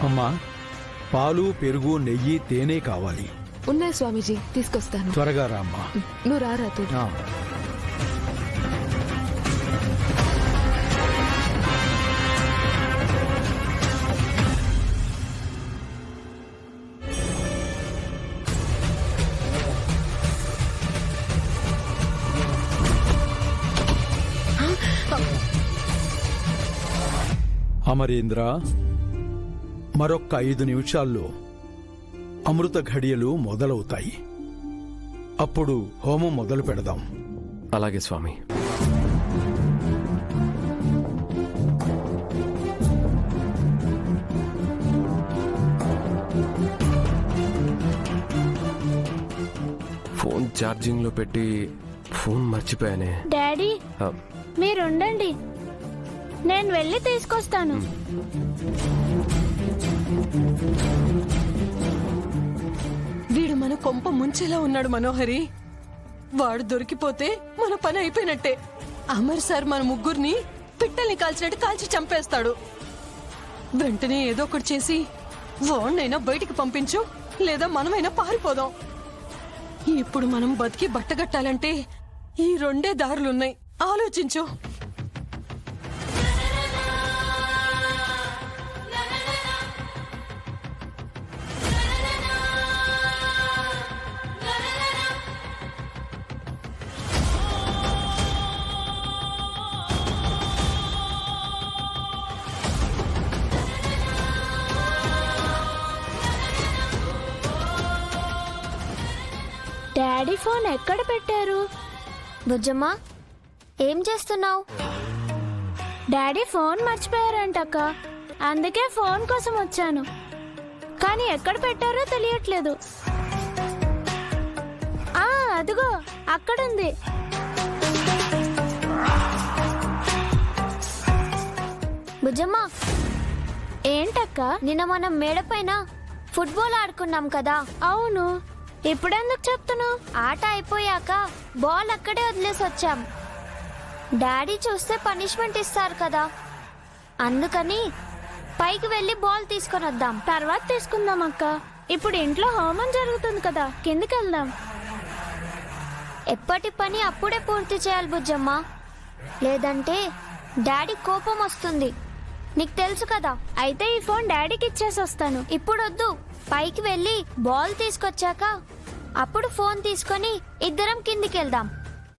అమ్మా, పాలు, పెరుగు, నెయ్యి, తేనె కావాలి. ఉన్నాయి స్వామీజీ, తీసుకొస్తాను. త్వరగా రామ్మా. నువ్వు రారా తూ. అమరేంద్ర, మరొక్క 5 నిమిషాల్లో అమృత ఘడియలు మొదలవుతాయి. అప్పుడు హోమం మొదలు పెడదాం. అలాగే స్వామి. ఫోన్ ఛార్జింగ్ లో పెట్టి ఫోన్ మర్చిపోయానే. డాడీ, మీరుండండి, నేను వెళ్ళి తీసుకొస్తాను. వీడు మన కొంప ముంచేలా ఉన్నాడు మనోహరి. వాడు దొరికిపోతే మన పని అయిపోయినట్టే. అమర్ సార్ మన ముగ్గురిని పిట్టల్ని కాల్చినట్టు కాల్చి చంపేస్తాడు. వెంటనే ఏదో ఒకటి చేసి వాణ్ణైనా బయటికి పంపించు, లేదా మనమైనా పారిపోదాం. ఇప్పుడు మనం బతికి బట్టగట్టాలంటే ఈ 2 దారులున్నాయి. ఆలోచించు. డాడీ ఫోన్ ఎక్కడ పెట్టారు? బుజ్జమ్మ, ఏం చేస్తున్నావు? డాడీ ఫోన్ మర్చిపోయారంటక్క, అందుకే ఫోన్ కోసం వచ్చాను. కానీ ఎక్కడ పెట్టారో తెలియట్లేదు. అదిగో అక్కడుంది. బుజ్జమ్మ, ఏంటక్క, నిన్న మనం మేడ పైన ఫుట్బాల్ ఆడుకున్నాం కదా? అవును. ఇప్పుడెందుకు చెప్తున్నావు? ఆట అయిపోయాక బాల్ అక్కడే వదిలేసి వచ్చాం. డాడీ చూస్తే పనిష్మెంట్ ఇస్తారు కదా, అందుకని పైకి వెళ్ళి బాల్ తీసుకొని వద్దాం. తర్వాత తీసుకుందాం అక్క. ఇప్పుడు ఇంట్లో హోమం జరుగుతుంది కదా, కిందికి వెళ్దాం. ఎప్పటి పని అప్పుడే పూర్తి చేయాలి బుజ్జమ్మ, లేదంటే డాడీ కోపం వస్తుంది. నీకు తెలుసు కదా. అయితే ఈ ఫోన్ డాడీకి ఇచ్చేసి వస్తాను. ఇప్పుడు వద్దు, పైకి వెళ్ళి బాల్ తీసుకొచ్చాక అప్పుడు ఫోన్ తీసుకొని ఇద్దరం కిందికి వెళ్దాం.